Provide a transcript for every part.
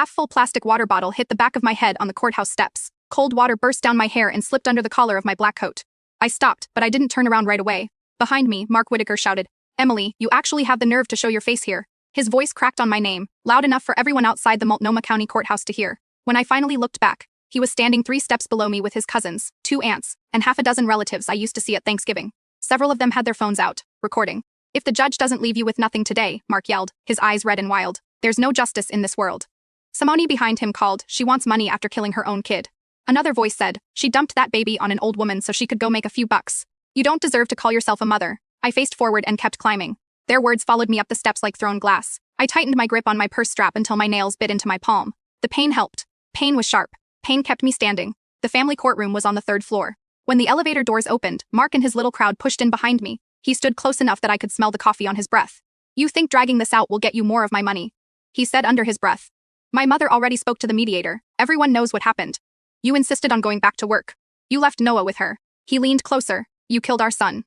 half-full plastic water bottle hit the back of my head on the courthouse steps. Cold water burst down my hair and slipped under the collar of my black coat. I stopped, but I didn't turn around right away. Behind me, Mark Whitaker shouted, "Emily, you actually have the nerve to show your face here." His voice cracked on my name, loud enough for everyone outside the Multnomah County Courthouse to hear. When I finally looked back, he was standing 3 steps below me with his cousins, 2 aunts, and half a dozen relatives I used to see at Thanksgiving. Several of them had their phones out, recording. "If the judge doesn't leave you with nothing today," Mark yelled, his eyes red and wild, "there's no justice in this world." Simone behind him called, "She wants money after killing her own kid." Another voice said, "She dumped that baby on an old woman so she could go make a few bucks. You don't deserve to call yourself a mother." I faced forward and kept climbing. Their words followed me up the steps like thrown glass. I tightened my grip on my purse strap until my nails bit into my palm. The pain helped. Pain was sharp. Pain kept me standing. The family courtroom was on the 3rd floor. When the elevator doors opened, Mark and his little crowd pushed in behind me. He stood close enough that I could smell the coffee on his breath. "You think dragging this out will get you more of my money?" he said under his breath. "My mother already spoke to the mediator. Everyone knows what happened. You insisted on going back to work. You left Noah with her. He leaned closer. You killed our son."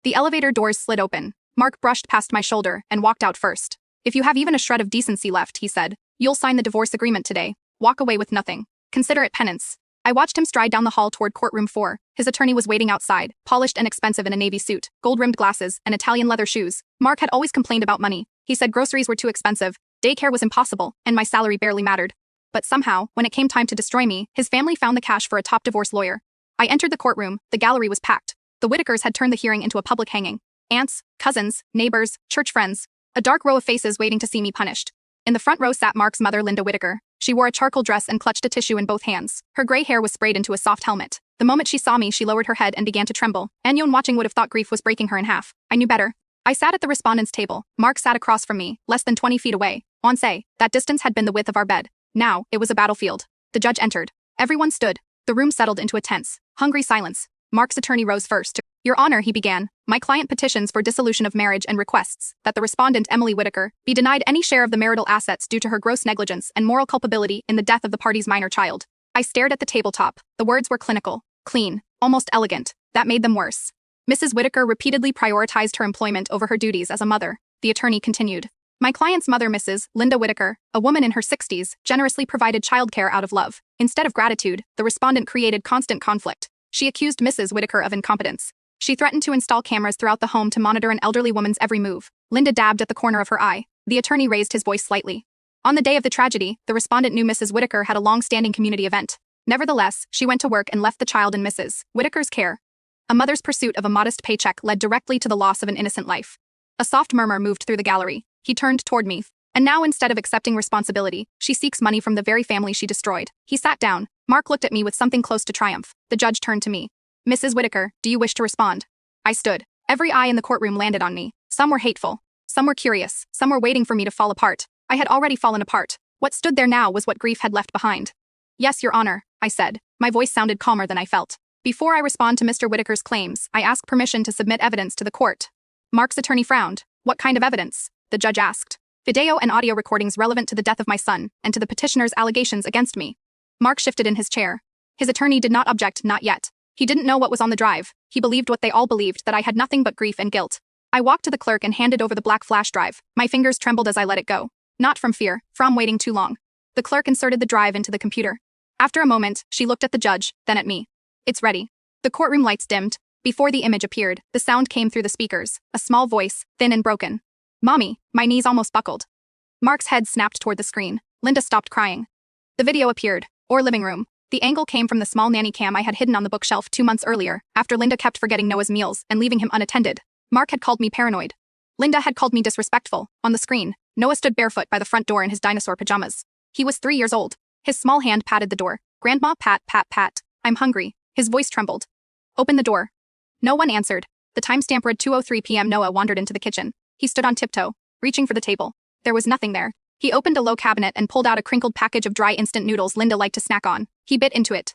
The elevator doors slid open. Mark brushed past my shoulder and walked out first. "If you have even a shred of decency left," he said, "you'll sign the divorce agreement today. Walk away with nothing. Consider it penance." I watched him stride down the hall toward courtroom 4. His attorney was waiting outside, polished and expensive in a navy suit, gold-rimmed glasses, and Italian leather shoes. Mark had always complained about money. He said groceries were too expensive, daycare was impossible, and my salary barely mattered. But somehow, when it came time to destroy me, his family found the cash for a top divorce lawyer. I entered the courtroom. The gallery was packed. The Whitakers had turned the hearing into a public hanging. Aunts, cousins, neighbors, church friends. A dark row of faces waiting to see me punished. In the front row sat Mark's mother, Linda Whitaker. She wore a charcoal dress and clutched a tissue in both hands. Her gray hair was sprayed into a soft helmet. The moment she saw me, she lowered her head and began to tremble. Anyone watching would have thought grief was breaking her in half. I knew better. I sat at the respondent's table. Mark sat across from me, less than 20 feet away. On say, that distance had been the width of our bed. Now, it was a battlefield. The judge entered. Everyone stood. The room settled into a tense, hungry silence. Mark's attorney rose first. "Your Honor," he began, "my client petitions for dissolution of marriage and requests that the respondent, Emily Whitaker, be denied any share of the marital assets due to her gross negligence and moral culpability in the death of the party's minor child." I stared at the tabletop. The words were clinical, clean, almost elegant. That made them worse. "Mrs. Whitaker repeatedly prioritized her employment over her duties as a mother," the attorney continued. "My client's mother, Mrs. Linda Whitaker, a woman in her 60s, generously provided childcare out of love. Instead of gratitude, the respondent created constant conflict. She accused Mrs. Whitaker of incompetence. She threatened to install cameras throughout the home to monitor an elderly woman's every move." Linda dabbed at the corner of her eye. The attorney raised his voice slightly. "On the day of the tragedy, the respondent knew Mrs. Whitaker had a long-standing community event. Nevertheless, she went to work and left the child in Mrs. Whitaker's care. A mother's pursuit of a modest paycheck led directly to the loss of an innocent life." A soft murmur moved through the gallery. He turned toward me. "And now, instead of accepting responsibility, she seeks money from the very family she destroyed." He sat down. Mark looked at me with something close to triumph. The judge turned to me. "Mrs. Whitaker, do you wish to respond?" I stood. Every eye in the courtroom landed on me. Some were hateful. Some were curious. Some were waiting for me to fall apart. I had already fallen apart. What stood there now was what grief had left behind. "Yes, Your Honor," I said. My voice sounded calmer than I felt. "Before I respond to Mr. Whitaker's claims, I ask permission to submit evidence to the court." Mark's attorney frowned. "What kind of evidence?" the judge asked. "Video and audio recordings relevant to the death of my son and to the petitioner's allegations against me." Mark shifted in his chair. His attorney did not object, not yet. He didn't know what was on the drive. He believed what they all believed, that I had nothing but grief and guilt. I walked to the clerk and handed over the black flash drive. My fingers trembled as I let it go. Not from fear, from waiting too long. The clerk inserted the drive into the computer. After a moment, she looked at the judge, then at me. "It's ready." The courtroom lights dimmed. Before the image appeared, the sound came through the speakers. A small voice, thin and broken. "Mommy," my knees almost buckled. Mark's head snapped toward the screen. Linda stopped crying. The video appeared. Or living room. The angle came from the small nanny cam I had hidden on the bookshelf 2 months earlier, after Linda kept forgetting Noah's meals and leaving him unattended. Mark had called me paranoid. Linda had called me disrespectful. On the screen, Noah stood barefoot by the front door in his dinosaur pajamas. He was 3 years old. His small hand patted the door. "Grandma, pat, pat, pat. I'm hungry." His voice trembled. "Open the door." No one answered. The timestamp read 2:03 p.m. Noah wandered into the kitchen. He stood on tiptoe, reaching for the table. There was nothing there. He opened a low cabinet and pulled out a crinkled package of dry instant noodles Linda liked to snack on. He bit into it.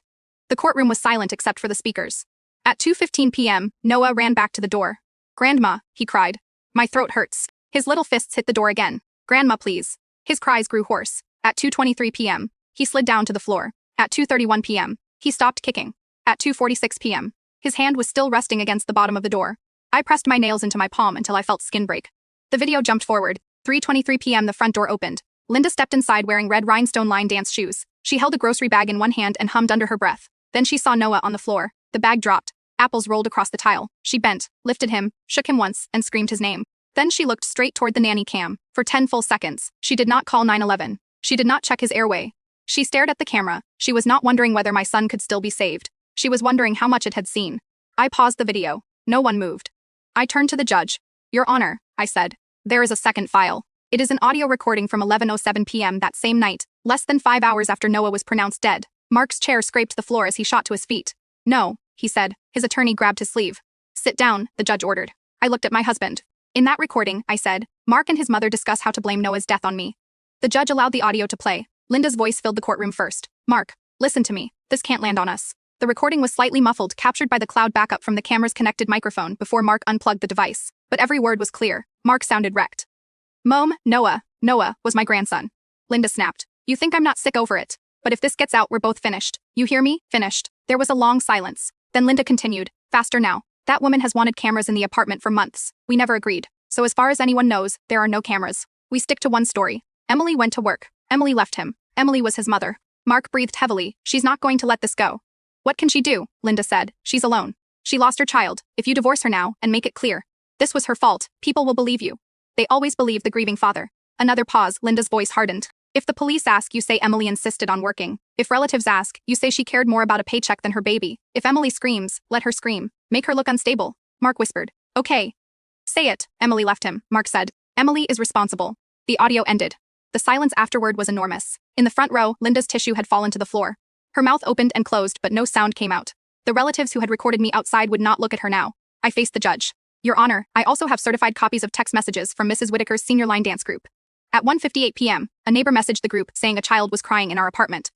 The courtroom was silent except for the speakers. At 2:15 p.m., Noah ran back to the door. "Grandma," he cried. "My throat hurts." His little fists hit the door again. "Grandma, please." His cries grew hoarse. At 2:23 p.m., he slid down to the floor. At 2:31 p.m., he stopped kicking. At 2:46 p.m., his hand was still resting against the bottom of the door. I pressed my nails into my palm until I felt skin break. The video jumped forward. 3:23 p.m. the front door opened. Linda stepped inside wearing red rhinestone-lined dance shoes. She held a grocery bag in one hand and hummed under her breath. Then she saw Noah on the floor. The bag dropped. Apples rolled across the tile. She bent, lifted him, shook him once, and screamed his name. Then she looked straight toward the nanny cam. For 10 full seconds, she did not call 911. She did not check his airway. She stared at the camera. She was not wondering whether my son could still be saved. She was wondering how much it had seen. I paused the video. No one moved. I turned to the judge. Your Honor, I said. There is a second file. It is an audio recording from 11:07 p.m. that same night, less than 5 hours after Noah was pronounced dead. Mark's chair scraped the floor as he shot to his feet. No, he said. His attorney grabbed his sleeve. Sit down, the judge ordered. I looked at my husband. In that recording, I said, Mark and his mother discuss how to blame Noah's death on me. The judge allowed the audio to play. Linda's voice filled the courtroom first. Mark, listen to me. This can't land on us. The recording was slightly muffled, captured by the cloud backup from the camera's connected microphone before Mark unplugged the device. But every word was clear. Mark sounded wrecked. Mom, Noah was my grandson. Linda snapped. You think I'm not sick over it. But if this gets out, we're both finished. You hear me? Finished. There was a long silence. Then Linda continued. Faster now. That woman has wanted cameras in the apartment for months. We never agreed. So as far as anyone knows, there are no cameras. We stick to one story. Emily went to work. Emily left him. Emily was his mother. Mark breathed heavily. She's not going to let this go. What can she do? Linda said. She's alone. She lost her child. If you divorce her now and make it clear this was her fault, people will believe you. They always believe the grieving father. Another pause. Linda's voice hardened. If the police ask, you say Emily insisted on working. If relatives ask, you say she cared more about a paycheck than her baby. If Emily screams, let her scream. Make her look unstable. Mark whispered. Okay. Say it. Emily left him. Mark said. Emily is responsible. The audio ended. The silence afterward was enormous. In the front row, Linda's tissue had fallen to the floor. Her mouth opened and closed, but no sound came out. The relatives who had recorded me outside would not look at her now. I faced the judge. Your Honor, I also have certified copies of text messages from Mrs. Whitaker's senior line dance group. At 1:58 p.m., a neighbor messaged the group saying a child was crying in our apartment.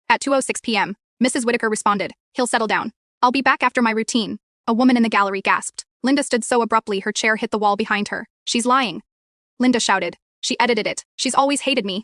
At 2:06 p.m., Mrs. Whitaker responded, he'll settle down. I'll be back after my routine. A woman in the gallery gasped. Linda stood so abruptly her chair hit the wall behind her. She's lying. Linda shouted. She edited it. She's always hated me.